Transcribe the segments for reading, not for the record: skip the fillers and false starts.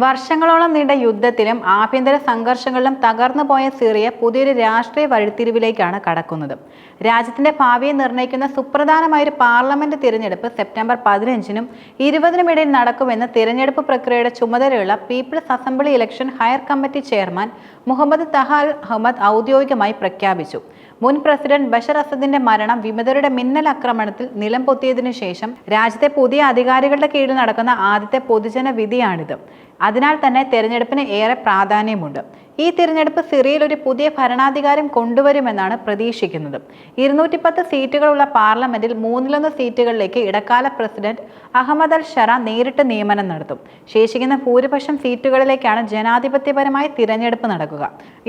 വർഷങ്ങളോളം നീണ്ട യുദ്ധത്തിലും ആഭ്യന്തര സംഘർഷങ്ങളിലും തകർന്നുപോയ സിറിയ പുതിയൊരു രാഷ്ട്രീയ വഴിത്തിരിവിലേക്കാണ് കടക്കുന്നത്. രാജ്യത്തിന്റെ ഭാവിയെ നിർണ്ണയിക്കുന്ന സുപ്രധാനമായൊരു പാർലമെന്റ് തിരഞ്ഞെടുപ്പ് സെപ്റ്റംബർ 15-നും 20-നും ഇടയിൽ നടക്കുമെന്ന് തിരഞ്ഞെടുപ്പ് പ്രക്രിയയുടെ ചുമതലയുള്ള people's assembly election higher committee chairman Muhammad Taha al Ahmad ഔദ്യോഗികമായി പ്രഖ്യാപിച്ചു. മുൻ പ്രസിഡന്റ് ബഷർ അസദിന്റെ മരണം വിമതരുടെ മിന്നൽ ആക്രമണത്തിൽ നിലംപൊത്തിയതിനു ശേഷം രാജ്യത്തെ പുതിയ അധികാരികളുടെ കീഴിൽ നടക്കുന്ന ആദ്യത്തെ പൊതുജന വിധിയാണിത്. അതിനാൽ തന്നെ തെരഞ്ഞെടുപ്പിന് ഏറെ പ്രാധാന്യമുണ്ട്. ഈ തിരഞ്ഞെടുപ്പ് സിറിയയിൽ ഒരു പുതിയ ഭരണാധികാരം കൊണ്ടുവരുമെന്നാണ് പ്രതീക്ഷിക്കുന്നത്. 210 സീറ്റുകളുള്ള പാർലമെന്റിൽ 1/3 സീറ്റുകളിലേക്ക് ഇടക്കാല പ്രസിഡന്റ് അഹമ്മദ് അൽ ഷറ നേരിട്ട് നിയമനം നടത്തും. ശേഷിക്കുന്ന ഭൂരിപക്ഷം സീറ്റുകളിലേക്കാണ് ജനാധിപത്യപരമായ തിരഞ്ഞെടുപ്പ് നടക്കുക.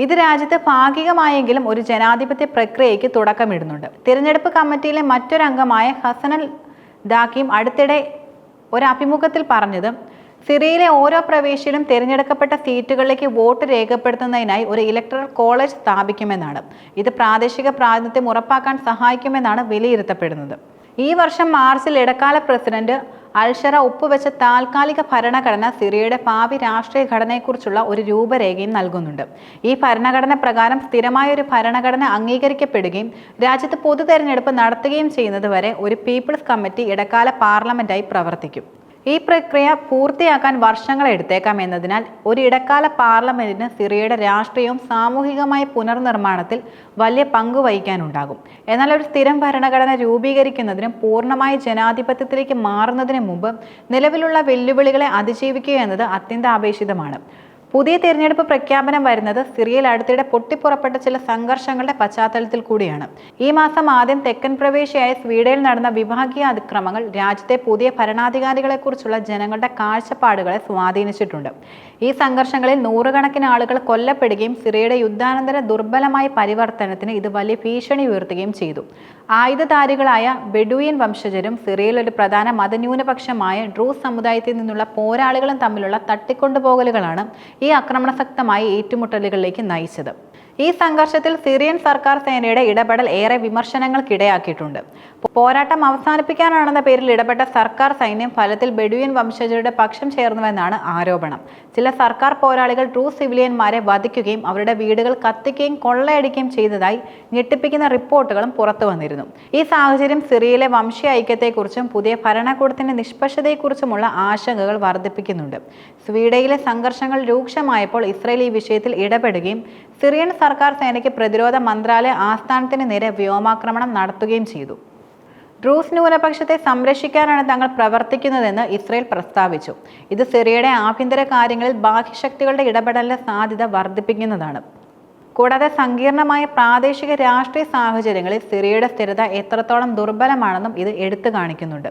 ഇത് രാജ്യത്ത് ഭാഗികമായെങ്കിലും ഒരു ജനാധിപത്യ പ്രക്രിയയ്ക്ക് തുടക്കമിടുന്നുണ്ട്. തിരഞ്ഞെടുപ്പ് കമ്മിറ്റിയിലെ മറ്റൊരു അംഗമായ ഹസൻ അൽ ദാക്കിം അടുത്തിടെ ഒരു അഭിമുഖത്തിൽ പറഞ്ഞത്, സിറിയയിലെ ഓരോ പ്രവിശ്യയിലും തിരഞ്ഞെടുക്കപ്പെട്ട സീറ്റുകളിലേക്ക് വോട്ട് രേഖപ്പെടുത്തുന്നതിനായി ഒരു ഇലക്ടറൽ കോളേജ് സ്ഥാപിക്കുമെന്നാണ്. ഇത് പ്രാദേശിക പ്രാതിനിധ്യം ഉറപ്പാക്കാൻ സഹായിക്കുമെന്നാണ് വിലയിരുത്തപ്പെടുന്നത്. ഈ വർഷം മാർച്ചിൽ ഇടക്കാല പ്രസിഡന്റ് അൽഷറ ഒപ്പുവെച്ച താൽക്കാലിക ഭരണഘടന സിറിയയുടെ ഭാവി രാഷ്ട്രീയ ഘടനയെക്കുറിച്ചുള്ള ഒരു രൂപരേഖയും നൽകുന്നുണ്ട്. ഈ ഭരണഘടന പ്രകാരം സ്ഥിരമായ ഒരു ഭരണഘടന അംഗീകരിക്കപ്പെടുകയും രാജ്യത്ത് പൊതു തെരഞ്ഞെടുപ്പ് നടത്തുകയും ചെയ്യുന്നതുവരെ ഒരു പീപ്പിൾസ് കമ്മിറ്റി ഇടക്കാല പാർലമെന്റായി പ്രവർത്തിക്കും. ഈ പ്രക്രിയ പൂർത്തിയാക്കാൻ വർഷങ്ങൾ എടുത്തേക്കാം എന്നതിനാൽ ഒരു ഇടക്കാല പാർലമെന്റിന് സിറിയയുടെ രാഷ്ട്രീയവും സാമൂഹികമായ പുനർനിർമ്മാണത്തിൽ വലിയ പങ്ക് വഹിക്കാനുണ്ടാകും. എന്നാൽ ഒരു സ്ഥിരം ഭരണഘടന രൂപീകരിക്കുന്നതിനും പൂർണ്ണമായ ജനാധിപത്യത്തിലേക്ക് മാറുന്നതിന് മുമ്പ് നിലവിലുള്ള വെല്ലുവിളികളെ അതിജീവിക്കുക എന്നത് അത്യന്താപേക്ഷിതമാണ്. പുതിയ തിരഞ്ഞെടുപ്പ് പ്രഖ്യാപനം വരുന്നത് സിറിയയിൽ അടുത്തിടെ പൊട്ടിപ്പുറപ്പെട്ട ചില സംഘർഷങ്ങളുടെ പശ്ചാത്തലത്തിൽ കൂടിയാണ്. ഈ മാസം ആദ്യം തെക്കൻ പ്രവിശ്യയായ സ്വീഡനിൽ നടന്ന വിഭാഗീയ അതിക്രമങ്ങൾ രാജ്യത്തെ പുതിയ ഭരണാധികാരികളെക്കുറിച്ചുള്ള ജനങ്ങളുടെ കാഴ്ചപ്പാടുകളെ സ്വാധീനിച്ചിട്ടുണ്ട്. ഈ സംഘർഷങ്ങളിൽ നൂറുകണക്കിന് ആളുകൾ കൊല്ലപ്പെടുകയും സിറിയയുടെ യുദ്ധാനന്തര ദുർബലമായ പരിവർത്തനത്തിന് ഇത് വലിയ ഭീഷണി ഉയർത്തുകയും ചെയ്തു. ആയുധധാരികളായ ബെഡുയിൻ വംശജരും സിറിയയിൽ ഒരു പ്രധാന മതന്യൂനപക്ഷമായ ഡ്രൂസ് സമുദായത്തിൽ നിന്നുള്ള പോരാളികളും തമ്മിലുള്ള തട്ടിക്കൊണ്ടുപോകലുകളാണ് ഈ ആക്രമണശക്തമായ ഏറ്റുമുട്ടലുകളിലേക്ക് നയിച്ചത്. ഈ സംഘർഷത്തിൽ സിറിയൻ സർക്കാർ സേനയുടെ ഇടപെടൽ ഏറെ വിമർശനങ്ങൾക്കിടയാക്കിയിട്ടുണ്ട്. പോരാട്ടം അവസാനിപ്പിക്കാനാണെന്ന പേരിൽ ഇടപെട്ട സർക്കാർ സൈന്യം ഫലത്തിൽ ബെഡുയിൻ വംശജരുടെ പക്ഷം ചേർന്നുവെന്നാണ് ആരോപണം. ചില സർക്കാർ പോരാളികൾ ഡ്രൂസ് സിവിലിയന്മാരെ വധിക്കുകയും അവരുടെ വീടുകൾ കത്തിക്കുകയും കൊള്ളയടിക്കുകയും ചെയ്തതായി ഞെട്ടിപ്പിക്കുന്ന റിപ്പോർട്ടുകളും പുറത്തു വന്നിരുന്നു. ഈ സാഹചര്യം സിറിയയിലെ വംശീയ ഐക്യത്തെക്കുറിച്ചും പുതിയ ഭരണകൂടത്തിന്റെ നിഷ്പക്ഷതയെക്കുറിച്ചുമുള്ള ആശങ്കകൾ വർദ്ധിപ്പിക്കുന്നുണ്ട്. സ്വീഡനിലെ സംഘർഷങ്ങൾ രൂക്ഷമായപ്പോൾ ഇസ്രായേൽ ഈ വിഷയത്തിൽ ഇടപെടുകയും സിറിയൻ സർക്കാർ സേനയ്ക്ക് പ്രതിരോധ മന്ത്രാലയ ആസ്ഥാനത്തിന് നേരെ വ്യോമാക്രമണം നടത്തുകയും ചെയ്തു. ഡ്രൂസ് ന്യൂനപക്ഷത്തെ സംരക്ഷിക്കാനാണ് തങ്ങൾ പ്രവർത്തിക്കുന്നതെന്ന് ഇസ്രായേൽ പ്രസ്താവിച്ചു. ഇത് സിറിയയുടെ ആഭ്യന്തര കാര്യങ്ങളിൽ ബാഹ്യശക്തികളുടെ ഇടപെടലിന്റെ സാധ്യത വർദ്ധിപ്പിക്കുന്നതാണ്. കൂടാതെ സങ്കീർണമായ പ്രാദേശിക രാഷ്ട്രീയ സാഹചര്യങ്ങളിൽ സിറിയയുടെ സ്ഥിരത എത്രത്തോളം ദുർബലമാണെന്നും ഇത് എടുത്തു കാണിക്കുന്നുണ്ട്.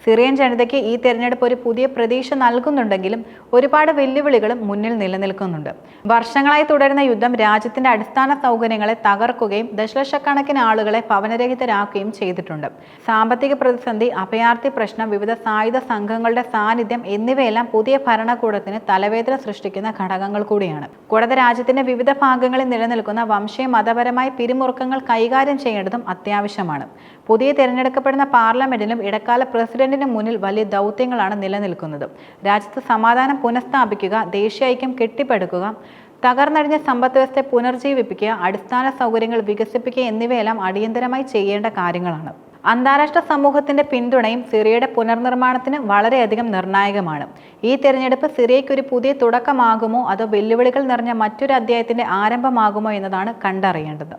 സിറിയൻ ജനതയ്ക്ക് ഈ തെരഞ്ഞെടുപ്പ് ഒരു പുതിയ പ്രതീക്ഷ നൽകുന്നുണ്ടെങ്കിലും ഒരുപാട് വെല്ലുവിളികളും മുന്നിൽ നിലനിൽക്കുന്നുണ്ട്. വർഷങ്ങളായി തുടരുന്ന യുദ്ധം രാജ്യത്തിന്റെ അടിസ്ഥാന സൗകര്യങ്ങളെ തകർക്കുകയും ദശലക്ഷക്കണക്കിന് ആളുകളെ ഭവനരഹിതരാക്കുകയും ചെയ്തിട്ടുണ്ട്. സാമ്പത്തിക പ്രതിസന്ധി, അഭയാർത്ഥി പ്രശ്നം, വിവിധ സായുധ സംഘങ്ങളുടെ സാന്നിധ്യം എന്നിവയെല്ലാം പുതിയ ഭരണകൂടത്തിന് തലവേദന സൃഷ്ടിക്കുന്ന ഘടകങ്ങൾ കൂടിയാണ്. കൂടാതെ രാജ്യത്തിന്റെ വിവിധ ഭാഗങ്ങളിൽ നിലനിൽക്കുന്ന വംശീയ മതപരമായ പിരിമുറുക്കങ്ങൾ കൈകാര്യം ചെയ്യേണ്ടതും അത്യാവശ്യമാണ്. പുതിയ തിരഞ്ഞെടുക്കപ്പെടുന്ന പാർലമെന്റിനും ഇടക്കാല പ്രസിഡന്റിനും മുന്നിൽ വലിയ ദൗത്യങ്ങളാണ് നിലനിൽക്കുന്നത്. രാജ്യത്ത് സമാധാനം പുനഃസ്ഥാപിക്കുക, ദേശീയ ഐക്യം കെട്ടിപ്പടുക്കുക, തകർന്നടിഞ്ഞ സമ്പദ് വ്യവസ്ഥയെ പുനർജീവിപ്പിക്കുക, അടിസ്ഥാന സൗകര്യങ്ങൾ വികസിപ്പിക്കുക എന്നിവയെല്ലാം അടിയന്തരമായി ചെയ്യേണ്ട കാര്യങ്ങളാണ്. അന്താരാഷ്ട്ര സമൂഹത്തിന്റെ പിന്തുണയും സിറിയയുടെ പുനർനിർമ്മാണത്തിന് വളരെയധികം നിർണായകമാണ്. ഈ തെരഞ്ഞെടുപ്പ് സിറിയയ്ക്ക് ഒരു പുതിയ തുടക്കമാകുമോ അതോ വെല്ലുവിളികൾ നിറഞ്ഞ മറ്റൊരു അധ്യായത്തിന്റെ ആരംഭമാകുമോ എന്നതാണ് കണ്ടറിയേണ്ടത്.